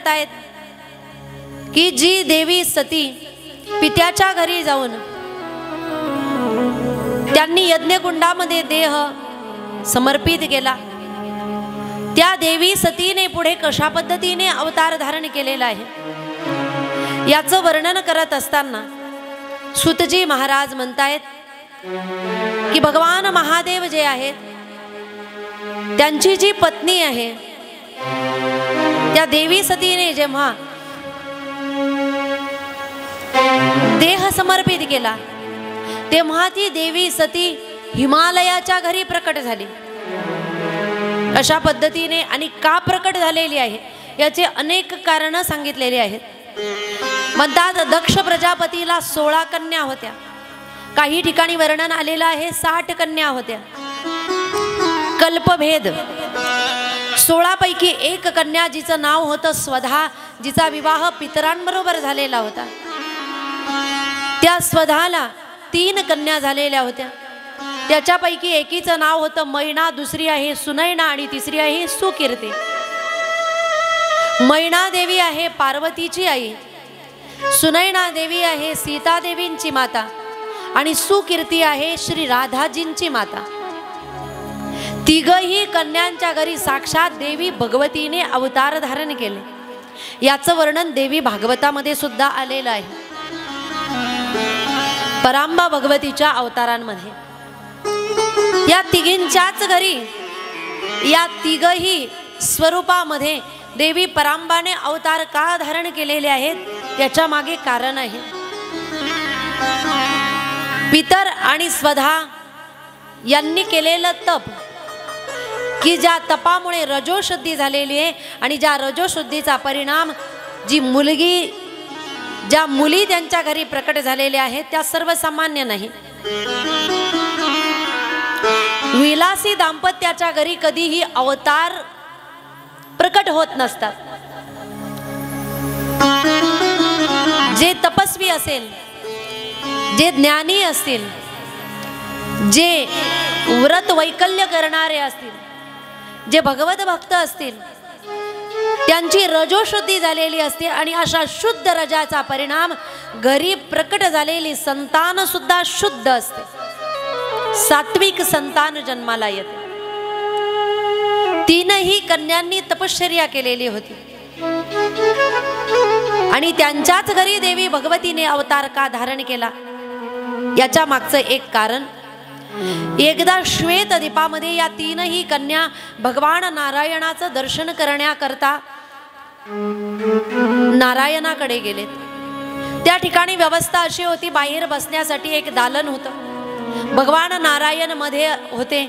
करतायत की जी देवी सती पित्याच्या घरी जाऊन त्यांनी यज्ञकुंडामध्ये देह समर्पित केला, त्या देवी सतीने पुढे कशा पद्धतीने अवतार धारण केलेला आहे याचं वर्णन करत असताना सूतजी महाराज म्हणतायत की भगवान महादेव जे आहेत त्यांची जी पत्नी आहे त्या देवी सतीने जेव्हा देह समर्पित केला तेव्हा ती देवी सती हिमालयाच्या घरी प्रकट झाली। अशा पद्धतीने आणि का प्रकट झालेली आहे याचे अनेक कारण सांगितलेले आहेत। म्हणतात दक्ष प्रजापतीला 16 कन्या होत्या, काही ठिकाणी वर्णन आलेलं आहे 60 कन्या होत्या। कल्पभेद 16 पैकी एक कन्या जिचं नाव होतं स्वधा, जिचा विवाह पितरांबरोबर झालेला होता, त्या स्वधाला 3 कन्या झालेल्या होत्या। त्याच्यापैकी एकीचं नाव होतं मैना, दुसरी आहे सुनैना आणि तिसरी आहे सुकीर्ती। मैना देवी आहे पार्वतीची आई, सुनैना देवी आहे सीता देवींची माता आणि सुकीर्ती आहे श्री राधाजींची माता। तिघही कन्यांच्या घरी साक्षात देवी भगवतीने अवतार धारण केले, याचं वर्णन देवी भागवतामध्ये सुद्धा आलेलं आहे। परांबा भगवतीच्या अवतारांमध्ये या तिघींच्याच घरी या तिघही स्वरूपामध्ये देवी परांबाने अवतार का धारण केलेले आहेत त्याच्या मागे कारण आहे। पितर आणि स्वधा यांनी केलेलं तप की ज्या तपामुळे रजोशुद्धी झालेली आहे आणि ज्या रजोशुद्धीचा परिणाम ज्या मुली त्यांच्या घरी प्रकट झालेल्या आहेत त्या सर्वसामान्य नाही। विलासी दाम्पत्याच्या घरी कधीही अवतार प्रकट होत नसतात। जे तपस्वी असेल, जे ज्ञानी असतील, जे व्रत वैकल्य करणारे असतील, जे भगवत भक्त असतील त्यांची रजोशुद्धी झालेली असते आणि अशा शुद्ध रजाचा परिणाम घरी प्रकट झालेली संतान सुद्धा शुद्ध असते, सात्विक संतान जन्माला येते। तीनही कन्यांनी तपश्चर्या केलेली होती आणि त्यांच्याच घरी देवी भगवतीने अवतार का धारण केला याच्या मागचं एक कारण, एकदा श्वेत दीपामध्ये या तीनही कन्या भगवान नारायणाचं दर्शन करण्याकरता नारायणाकडे गेलेत। त्या ठिकाणी व्यवस्था अशी होती, बाहेर बसण्यासाठी एक दालन होतं, भगवान नारायण मध्ये होते।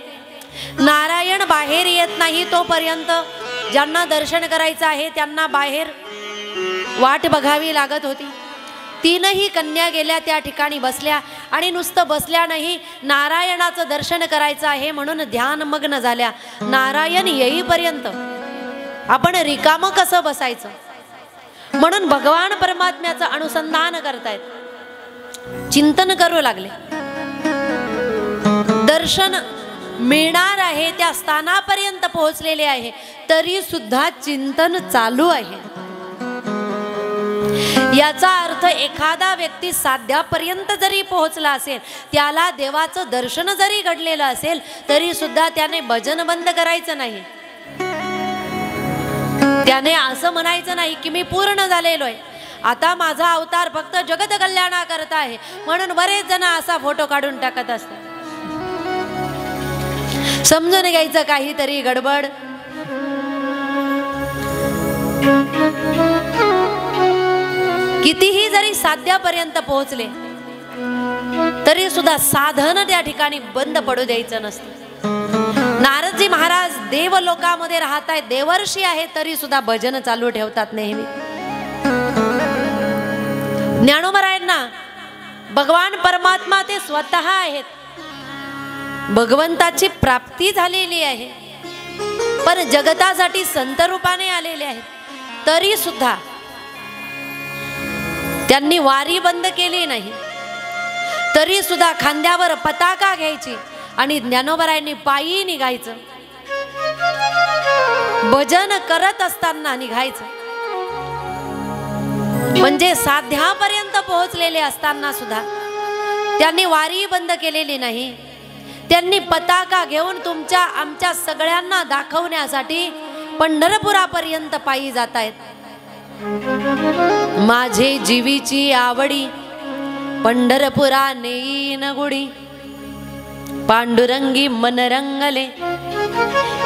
नारायण बाहेर येत नाही तोपर्यंत ज्यांना दर्शन करायचं आहे त्यांना बाहेर वाट बघावी लागत होती। तीनही कन्या गेल्या त्या ठिकाणी बसल्या आणि नुसतं बसल्या नाही, नारायणाचं दर्शन करायचं आहे म्हणून ध्यानमग्न झाल्या। नारायण येईपर्यंत आपण रिकामं कसं बसायचं म्हणून भगवान परमात्म्याचं अनुसंधान करतायत, चिंतन करू लागले। दर्शन मिळणार आहे त्या स्थानापर्यंत पोहोचलेले आहे तरी सुद्धा चिंतन चालू आहे। याचा अर्थ एखादा व्यक्ती साध्यापर्यंत जरी पोहोचला असेल, त्याला देवाचं दर्शन जरी घडलेलं असेल तरी सुद्धा त्याने भजन बंद करायचं नाही। त्याने असं म्हणायचं नाही की मी पूर्ण झालेलो आहे, आता माझा अवतार फक्त जगत कल्याणा करता आहे म्हणून बरेच जण असा फोटो काढून टाकत असतात। समजून घ्यायचं काहीतरी गडबड। कितीही जरी साध्यापर्यंत पोहोचले तरी सुद्धा साधन त्या ठिकाणी बंद पडू द्यायचं नसतं। नारदजी महाराज देवलोकामध्ये राहत आहेत, देवर्षी आहेत तरी सुद्धा भजन चालू ठेवतात नेहमी। ज्ञानोबरायांना भगवान परमात्मा ते स्वतः आहेत, भगवंताची प्राप्ती झालेली आहे, पण जगतासाठी संत रूपाने आलेले आहेत तरी सुद्धा त्यांनी वारी बंद केली नाही, तरी सुद्धा खांद्यावर पताका घ्यायची आणि ज्ञानोबरायांनी पायी निघायचं, भजन करत असताना निघायचं। म्हणजे साध्यापर्यंत पोहोचलेले असताना सुद्धा त्यांनी वारी बंद केलेली नाही. त्यांनी पताका घेऊन तुमच्या आमच्या सगळ्यांना दाखवण्यासाठी पंढरपुरापर्यंत पायी जात आहेत. माझे जीवीची आवडी पंढरपुरा नेईन गुडी, पांडुरंगी मन रंगले.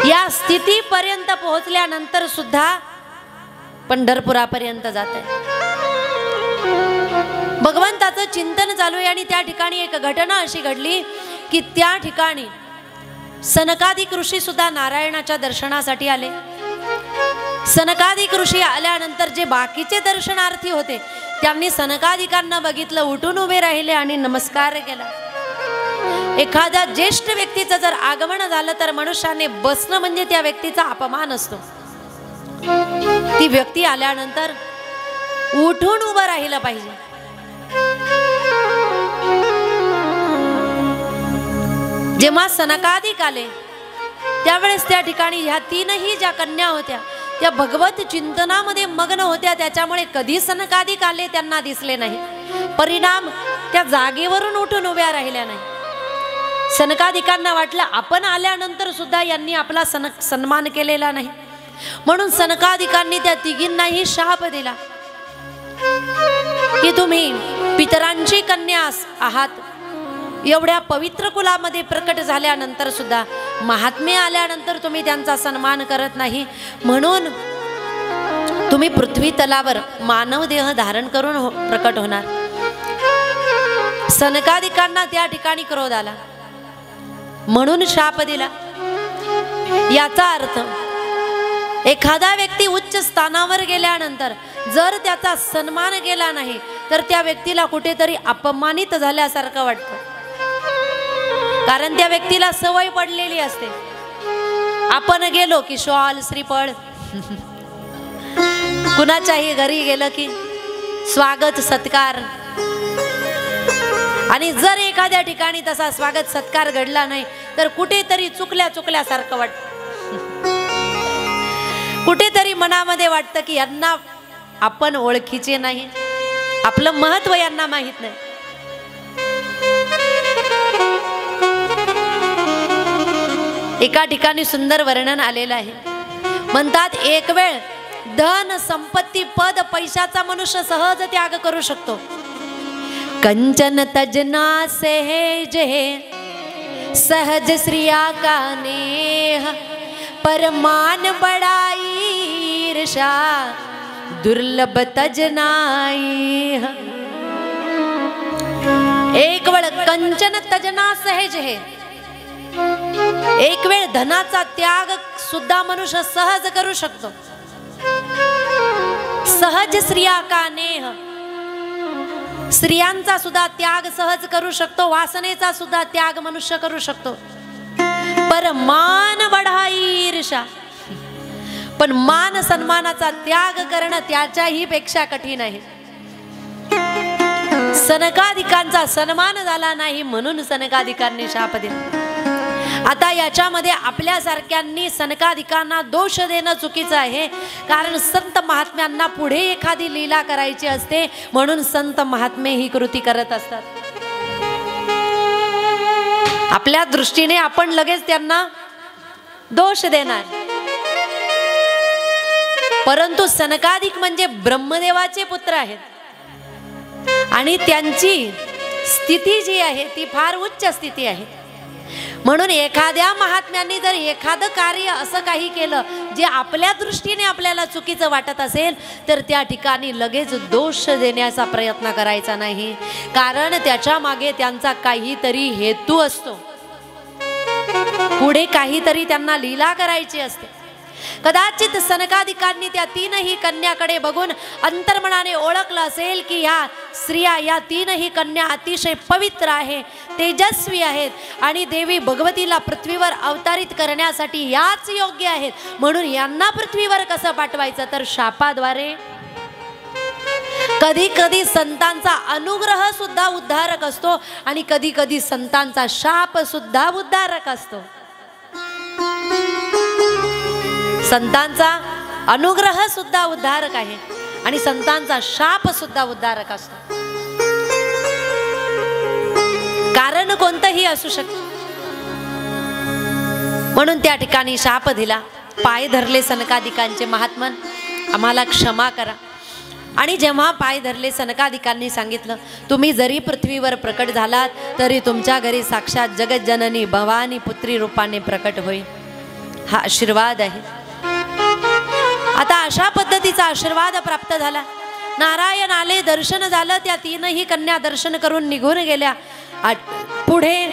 या स्थितीपर्यंत पोहोचल्यानंतर सुद्धा पंढरपुरापर्यंत जात आहे. भगवंताचं चिंतन चालू आहे आणि त्या ठिकाणी एक घटना अशी घडली की त्या ठिकाणी सनकादिक ऋषी सुद्धा नारायणाच्या दर्शनासाठी आले. सनकादिक ऋषी आल्यानंतर जे बाकीचे दर्शनार्थी होते त्यांनी सनकादिकांना बघितलं, उठून उभे राहिले आणि नमस्कार केला. एखाद्या ज्येष्ठ व्यक्तीचं जर आगमन झालं तर मनुष्याने बसणं म्हणजे त्या व्यक्तीचा अपमान असतो. ती व्यक्ती आल्यानंतर उठून उभं राहिलं पाहिजे. जेव्हा सनकादिक आले त्यावेळेस त्या ठिकाणी ह्या तीनही ज्या कन्या होत्या त्या भगवत चिंतनामध्ये मग्न होत्या. त्याच्यामुळे कधी सनकादिक आले त्यांना दिसले नाही. परिणाम त्या जागेवरून उठून उभ्या राहिल्या नाही. सनकादिकांना वाटलं आपण आल्यानंतर सुद्धा यांनी आपला सन्मान केलेला नाही, म्हणून सनकादिकांनी त्या तिघींनाही शाप दिला की तुम्ही पितरांची कन्या आहात. एवढ्या पवित्र कुलामध्ये प्रकट झाल्यानंतर सुद्धा महात्म्य आल्यानंतर तुम्ही त्यांचा सन्मान करत नाही, म्हणून तुम्ही पृथ्वी तलावर मानव देह धारण करून प्रकट होणार. सनकादिकांना त्या ठिकाणी क्रोध आला म्हणून शाप दिला. याचा अर्थ एखादा व्यक्ती उच्च स्थानावर गेल्यानंतर जर त्याचा सन्मान केला नाही तर त्या व्यक्तीला कुठेतरी अपमानित झाल्यासारखं वाटतं. कारण त्या व्यक्तीला सवय पडलेली असते. आपण गेलो की शॉल श्रीफळ, कुणाच्याही घरी गेलं की स्वागत सत्कार, आणि जर एखाद्या ठिकाणी तसा स्वागत सत्कार घडला नाही तर कुठेतरी चुकल्यासारखं वाटतं. कुठेतरी मनामध्ये वाटतं की यांना आपण ओळखीचे नाही, आपलं महत्व यांना माहित नाही. एका ठिकाणी सुंदर वर्णन आलेलं आहे. म्हणतात एक वेळ धन संपत्ती पद पैशाचा मनुष्य सहज त्याग करू शकतो. कंचन तजना सहज है सहज श्रिया का नेह, परमान बड़ाई ईर्षा दुर्लभ तजनाई. एक वेळ कंचन तजना सहज है, एक वेळ धनाचा त्याग सुद्धा मनुष्य सहज करू शकतो. सहज स्त्रिया का नेह, स्त्रियांचा सुद्धा त्याग सहज करू शकतो. वासनेचा सुद्धा त्याग मनुष्य करू शकतो. पर मान बढाई ईर्षा, पण मान सन्मानाचा त्याग करणं त्याच्याही पेक्षा कठीण आहे. सनकादिकांचा सन्मान झाला नाही म्हणून सनकादिकांनी शाप दिला. आता याच्यामध्ये आपल्यासारख्यांनी सनकादिकांना दोष देणं चुकीचं आहे. कारण संत महात्म्यांना पुढे एखादी लीला करायची असते म्हणून संत महात्मे ही कृती करत असतात. आपल्या दृष्टीने आपण लगेच त्यांना दोष देणार, परंतु सनकादिक म्हणजे ब्रह्मदेवाचे पुत्र आहेत आणि त्यांची स्थिती जी आहे ती फार उच्च स्थिती आहे. म्हणून एखाद्या महात्म्यांनी जर एखादं कार्य असं काही केलं जे आपल्या दृष्टीने आपल्याला चुकीचं वाटत असेल तर त्या ठिकाणी लगेच दोष देण्याचा प्रयत्न करायचा नाही. कारण त्याच्या मागे त्यांचा काहीतरी हेतू असतो, पुढे काहीतरी त्यांना लीला करायची असते. कदाचित सनकादिकांनी त्या तीनही कन्याकडे बघून अंतर्मनाने ओळखलं असेल की ह्या स्त्रिया, या तीनही कन्या अतिशय पवित्र आहे, तेजस्वी आहेत आणि देवी भगवतीला पृथ्वीवर अवतरित करण्यासाठी याच योग्य आहेत, म्हणून यांना पृथ्वीवर कसं पाठवायचं तर शापाद्वारे. कधी कधी संतांचा अनुग्रह सुद्धा उद्धारक असतो आणि कधी कधी संतांचा शाप सुद्धा उद्धारक असतो. संतांचा अनुग्रह सुद्धा उद्धारक आहे आणि संतांचा शाप सुद्धा उद्धारक असतो. कारण कोणतंही असू शकतं. म्हणून त्या ठिकाणी शाप दिला. पाय धरले सनकादिकांचे, महात्मन आम्हाला क्षमा करा. आणि जेव्हा पाय धरले सनकादिकांनी सांगितलं, तुम्ही जरी पृथ्वीवर प्रकट झालात तरी तुमच्या घरी साक्षात जगज्जननी भवानी पुत्री रूपाने प्रकट होईल. हा आशीर्वाद आहे. आता अशा पद्धतीचा आशीर्वाद प्राप्त झाला. नारायण आले, दर्शन झालं. त्या तीनही कन्या दर्शन करून निघून गेल्या. पुढे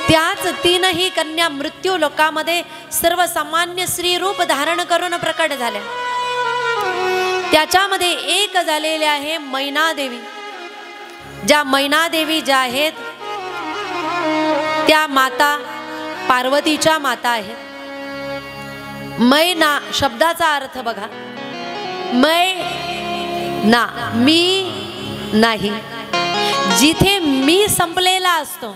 त्याच तीनही कन्या मृत्यू लोकामध्ये सर्वसामान्य स्त्री रूप धारण करून प्रकट झाल्या. त्याच्यामध्ये एक झालेले आहे मैनादेवी. ज्या मैनादेवी ज्या आहेत त्या माता पार्वतीच्या माता आहेत. मैना शब्दाचा अर्थ बघा, मै ना, मी नाही. जिथे मी संपलेला असतो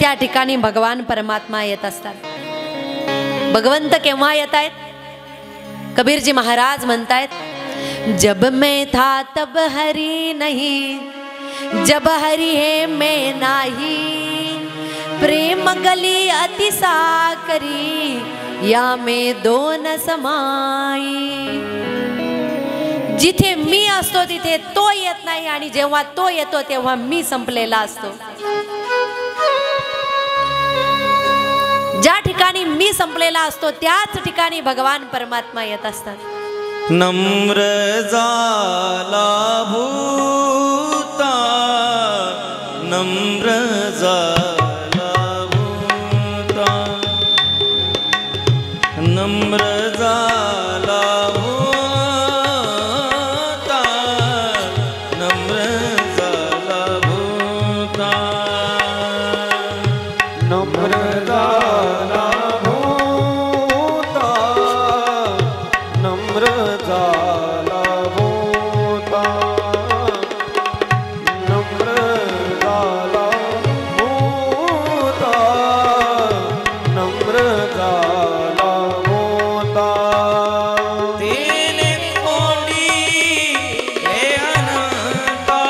त्या ठिकाणी भगवान परमात्मा येत असतात. भगवंत केव्हा येत आहेत? कबीरजी महाराज म्हणतायत, जब मैं था तब हरी नहीं, जब हरी है मैं नाही, प्रेम गली अति साकरी, या में दोन समाई. जिथे मी असतो तिथे तो येत नाही, आणि जेव्हा तो येतो तेव्हा मी संपलेला असतो. ज्या ठिकाणी मी संपलेला असतो त्याच ठिकाणी भगवान परमात्मा येत असतात. नम्र झाला भूता, नम्र झाला भूता, नम्र झाला भूता, नम्र झाला भूता, नम्र झाला भूता, नम्र झाला भूता, नम्र झाला भूता, नम्र झाला भूता. तेने कोंडिले अनंता,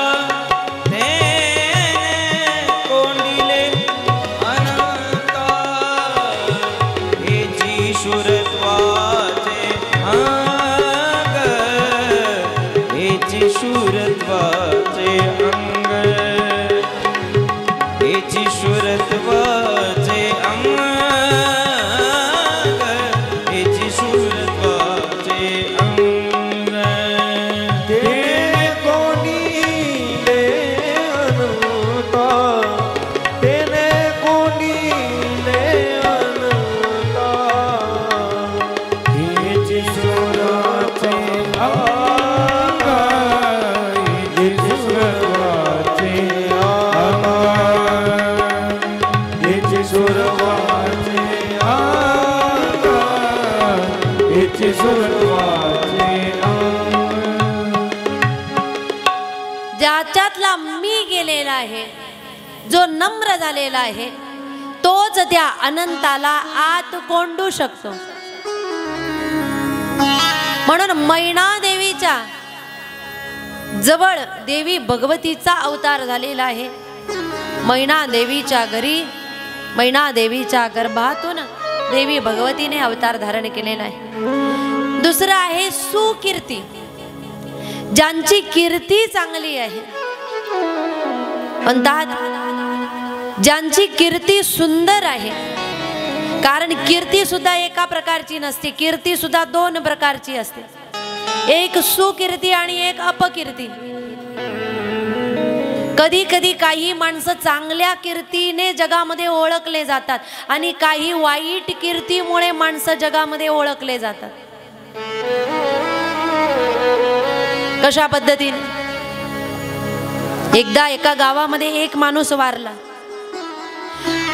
तेने कोंडिले अनंता, हेची शूरत्वाचे अंग, हेची शूरत्वाचे अंग, हेची शूरत्वाचे अंग, हेची शूरत्वाचे अंग. तेने कोंडिले अनंता, तेने कोंडिले अनंता, हेची शूरत्वाचे अंग, हेची शूरत्वाचे अंग, हेची शूरत्वाचे अंग, हेची शूरत्वाचे अंग. ज्याच्यातला मी गेलेला आहे, जो नम्र झालेला आहे, तोच त्या अनंताला आत कोंडू शकतो. म्हणून मैना देवीच्या जवळ देवी भगवतीचा अवतार झालेला आहे. मैना देवीच्या घरी, मैना देवीच्या गर्भातून देवी भगवतीने अवतार धारण केलेला आहे. दुसरं आहे सुकीर्ती. ज्यांची कीर्ती चांगली आहे, म्हणतात ज्यांची कीर्ती सुंदर आहे. कारण कीर्ती सुद्धा एका प्रकारची नसते, कीर्ती सुद्धा दोन प्रकारची असते. एक सुकीर्ती आणि एक अपकीर्ती. कधी कधी काही माणसं चांगल्या कीर्तीने जगामध्ये ओळखले जातात आणि काही वाईट कीर्तीमुळे माणसं जगामध्ये ओळखले जातात. कशा पद्धतीने? एकदा एका गावामध्ये एक माणूस वारला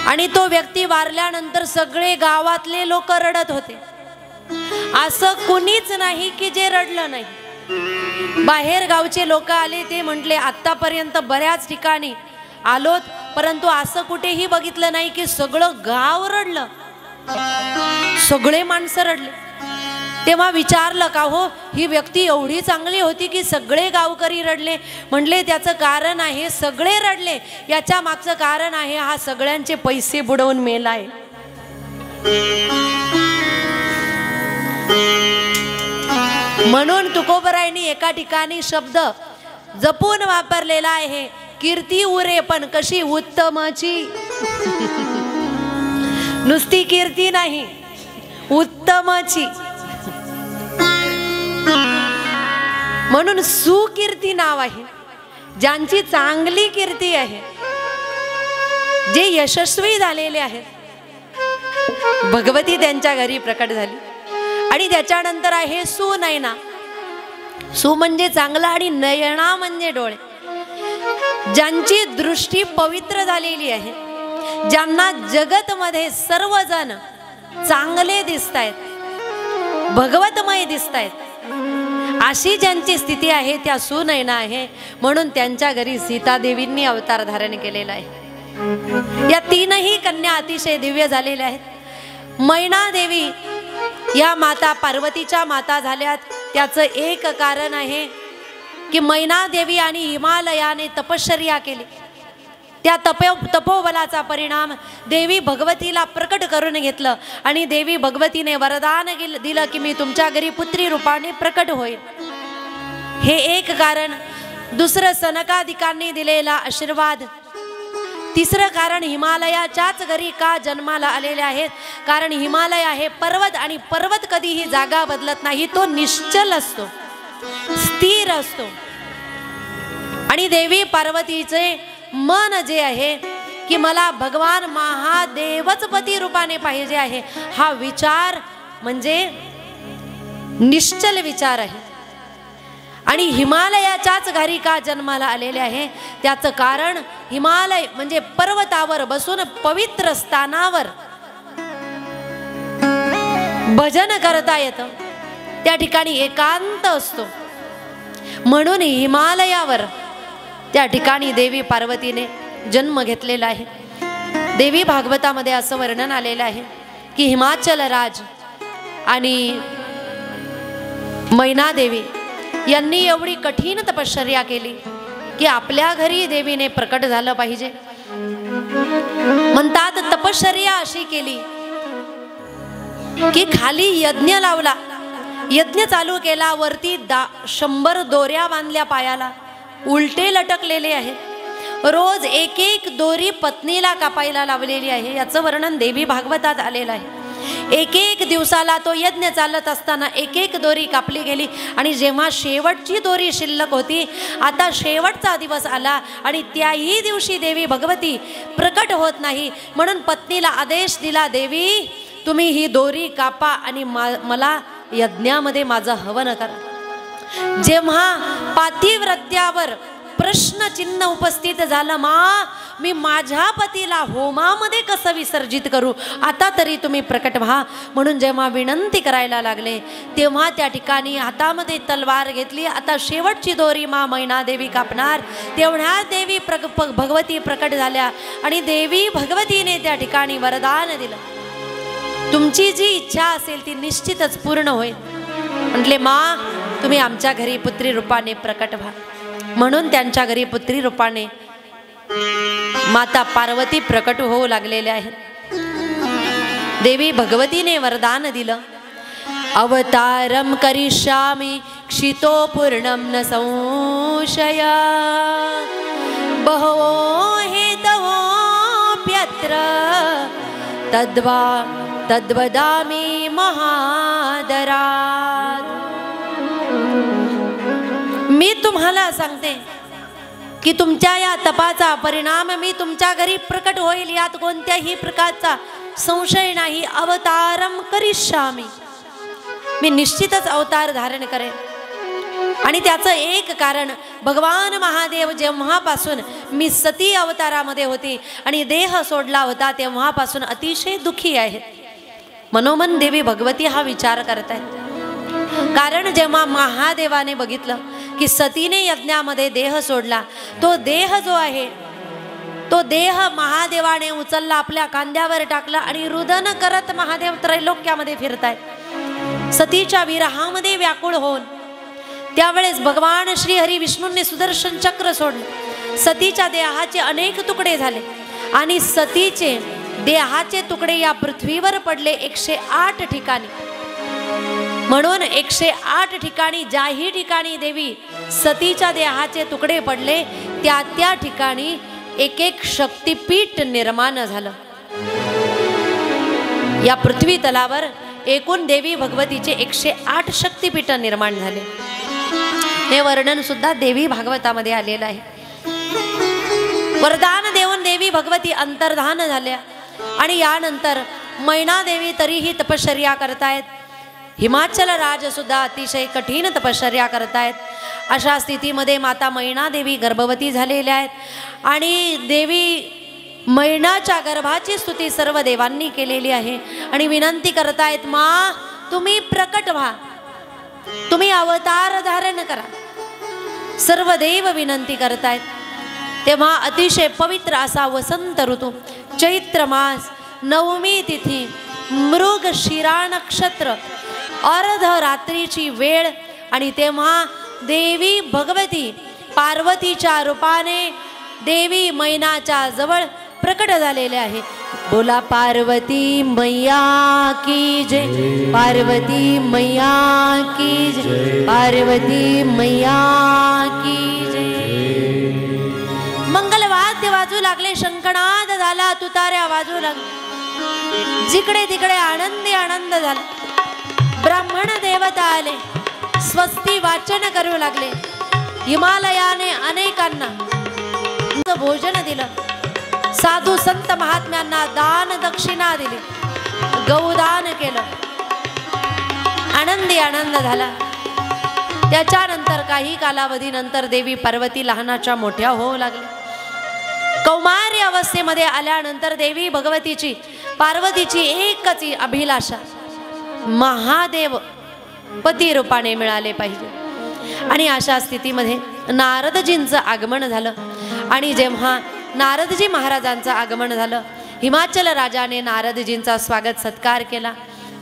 आणि तो व्यक्ती वारल्यानंतर सगळे गावातले लोक रडत होते. असं कुणीच नाही की जे रडलं नाही. बाहेर गावचे लोक आले, ते म्हटले आतापर्यंत बऱ्याच ठिकाणी आलोत, परंतु असं कुठेही बघितलं नाही की सगळं गाव रडलं, सगळे माणसं रडले. तेव्हा विचारलं का हो ही व्यक्ती एवढी चांगली होती की सगळे गावकरी रडले. म्हणले त्याचं कारण आहे, सगळे रडले याच्या मागचं कारण आहे हा सगळ्यांचे पैसे बुडवून मेलाय. म्हणून तुकोबरायांनी एका ठिकाणी शब्द जपून वापरलेला आहे, कीर्ती उरे पण कशी उत्तमाची. नुसती कीर्ती नाही, उत्तमाची. म्हणून सुकीर्ती नाव आहे, ज्यांची चांगली कीर्ती आहे, जे यशस्वी झालेले आहेत. भगवती त्यांच्या घरी प्रकट झाली. आणि त्याच्यानंतर आहे सुनयना. सु म्हणजे चांगला आणि नयना म्हणजे डोळे. ज्यांची दृष्टी पवित्र झालेली आहे, ज्यांना जगत मध्ये सर्वजण चांगले दिसतायत, भगवतमय दिसतायत, अशी ज्यांची स्थिती आहे त्या सुनयना आहे. म्हणून त्यांच्या घरी सीता देवींनी अवतार धारण केलेला आहे. या तीनही कन्या अतिशय दिव्य झालेल्या आहेत. मैना देवी या माता पार्वतीच्या माता झाल्यात. त्याचं एक कारण आहे की मैना देवी आणि हिमालयाने तपश्चर्या केली. त्या तपोबलाचा परिणाम देवी भगवतीला प्रकट करून घेतलं आणि देवी भगवतीने वरदान दिलं की मी तुमच्या घरी पुत्री रूपाने प्रकट होईल. हे एक कारण. दुसरं सनकादिकांनी दिलेला आशीर्वाद. तिसरं कारण हिमालयाच्याच घरी का जन्माला आलेले आहेत, कारण हिमालय आहे पर्वत आणि पर्वत कधीही जागा बदलत नाही, तो निश्चल असतो, स्थिर असतो. आणि देवी पार्वतीचे मन जे आहे की मला भगवान महादेवच पती रूपाने पाहिजे आहे, हा विचार म्हणजे निश्चल विचार आहे. आणि हिमालयाच्याच घरी का जन्माला आलेले आहे, त्याचं कारण हिमालय म्हणजे पर्वतावर बसून पवित्र स्थानावर भजन करता येतं. त्या ठिकाणी एकांत असतो. म्हणून हिमालयावर त्या ठिकाणी देवी पार्वतीने जन्म घेतलेला आहे. देवी भागवतामध्ये असं वर्णन आलेलं आहे की हिमाचल राज आणि मैना देवी यांनी एवढी कठीण तपश्चर्या केली की आपल्या घरी देवीने प्रकट झालं पाहिजे. म्हणतात तपश्चर्या अशी केली की खाली यज्ञ लावला, यज्ञ चालू केला, वरती 100 दोऱ्या बांधल्या पायाला, उलटे लटकलेले आहेत. रोज एक एक दोरी पत्नीला कापायला लावलेली आहे. याचं वर्णन देवी भागवतात आलेलं आहे. एक एक दिवसाला तो यज्ञ चालत असताना एक एक दोरी कापली गेली. आणि जेव्हा शेवटची दोरी शिल्लक होती, आता शेवटचा दिवस आला आणि त्याही दिवशी देवी भगवती प्रकट होत नाही. म्हणून पत्नीला आदेश दिला, देवी तुम्ही ही दोरी कापा आणि मला यज्ञामध्ये माझं हवन करा. जेव्हा पातिव्रत्यावर प्रश्नचिन्ह उपस्थित झालं, मा मी माझ्या पतीला होमामध्ये कसं विसर्जित करू, आता तरी तुम्ही प्रकट व्हा. म्हणून जेव्हा विनंती करायला लागले तेव्हा त्या ठिकाणी हातामध्ये तलवार घेतली. आता शेवटची दोरी मैना देवी कापणार. तेवढ्या देवी भगवती प्रकट झाल्या आणि देवी भगवतीने त्या ठिकाणी वरदान दिलं, तुमची जी इच्छा असेल ती निश्चितच पूर्ण होईल. म्हटले मा तुम्ही आमच्या घरी पुत्री रूपाने प्रकट व्हा. म्हणून त्यांच्या घरी पुत्री रूपाने माता पार्वती प्रकट होऊ लागलेल्या आहेत. देवी भगवतीने वरदान दिलं, अवतारम करिष्यामि क्षितो पूर्णम न संशय, बहवो हेतवोऽप्यत्र तद्वदामि महादरात्. मी तुम्हाला सांगते की तुमच्या या तपाचा परिणाम मी तुमच्या घरी प्रकट होईल, यात कोणत्याही प्रकारचा संशय नाही. अवतारम करिष्यामि, मी निश्चितच अवतार धारण करेन. आणि त्याचं एक कारण, भगवान महादेव जेव्हापासून मी सती अवतारामध्ये होती आणि देह सोडला होता तेव्हापासून अतिशय दुःखी आहेत. मनोमन देवी भगवती हा विचार करत आहेत. कारण जेव्हा महादेवाने बघितलं की सतीने यज्ञामध्ये देह सोडला, तो देह जो आहे तो देह महादेवाने उचलला, आपल्या खांद्यावर टाकला आणि रुदन करत महादेव त्रैलोक्यामध्ये फिरतायत. सतीच्या विरहामध्ये व्याकुळ होऊन त्यावेळेस भगवान श्री हरी विष्णूंनी सुदर्शन चक्र सोडलं. सतीच्या देहाचे अनेक तुकडे झाले आणि सतीचे देहाचे तुकडे या पृथ्वीवर पडले 108 ठिकाणी. म्हणून 108 ठिकाणी ज्याही ठिकाणी देवी सतीच्या देहाचे तुकडे पडले त्या त्या ठिकाणी एक एक शक्तिपीठ निर्माण झालं. या पृथ्वी तलावर एकूण देवी भगवतीचे 108 शक्तिपीठ निर्माण झाले. हे वर्णन सुद्धा देवी भागवतामध्ये आलेलं आहे. वरदान देऊन देवी भगवती अंतर्धान झाल्या आणि यानंतर मैना देवी तरीही तपश्चर्या करतायत. हिमाचल राज सुद्धा अतिशय कठीण तपश्चर्या करतायत. अशा स्थितीमध्ये माता मैना देवी गर्भवती झालेल्या आहेत आणि देवी मैनाच्या गर्भाची स्तुती सर्व देवांनी केलेली आहे आणि विनंती करतायत, मा तुम्ही प्रकट व्हा, तुम्ही अवतार धारण करा. सर्व देव विनंती करतायत. तेव्हा अतिशय पवित्र असा वसंत ऋतू, चैत्र मास, नवमी तिथी, मृग शिरा नक्षत्र, अर्ध रात्रीची वेळ आणि तेव्हा देवी भगवती पार्वतीच्या रूपाने देवी मैनाच्या जवळ प्रकट झालेले आहे. बोला पार्वती मैया की जय, पार्वती मैया की जय, पार्वती मैया की जय. मंगलवाद्य वाजू लागले, शंखनाद झाला, तुताऱ्या वाजू लागले, जिकडे तिकडे आनंदी आनंद झाला. ब्राह्मण देवता आले, स्वस्ती वाचन करू लागले. हिमालयाने अनेकांना भोजन दिलं, साधू संत महात्म्यांना दान दक्षिणा दिली, गौदान केलं, आनंदी आनंद झाला. त्याच्यानंतर काही कालावधीनंतर देवी पार्वती लहानाच्या मोठ्या होऊ लागल्या. कौमार्य अवस्थेमध्ये आल्यानंतर देवी भगवतीची पार्वतीची एकच अभिलाषा, महादेव पती रूपाने मिळाले पाहिजे. आणि अशा स्थितीमध्ये नारदजींचं आगमन झालं आणि जेव्हा नारदजी महाराजांचं आगमन झालं, हिमाचल राजाने नारदजींचा स्वागत सत्कार केला.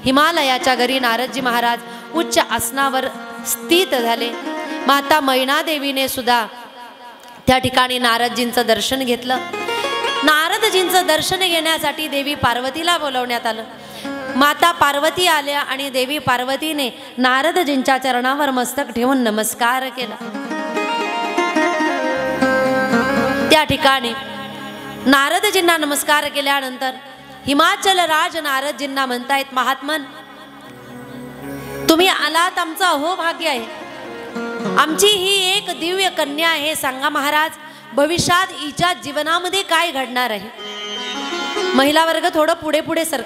हिमालयाच्या घरी नारदजी महाराज उच्च आसनावर स्थित झाले. माता मैना देवीने सुद्धा त्या ठिकाणी नारदजींचं दर्शन घेतलं. नारदजींचं दर्शन घेण्यासाठी देवी पार्वतीला बोलवण्यात आलं. माता पार्वती आल्या आणि देवी पार्वतीने नारदजींच्या चरणावर मस्तक ठेवून नमस्कार केला. त्या ठिकाणी नारदजींना नमस्कार केल्यानंतर हिमाचल राज नारदजींना म्हणतायत, महात्मन तुम्ही आलात, आमचं अहोभाग्य आहे. आमची ही एक दिव्य कन्या आहे, सांगा महाराज भविष्यात हिच्या जीवनामध्ये काय घडणार आहे. महिला वर्ग थोडं पुढे पुढे सर.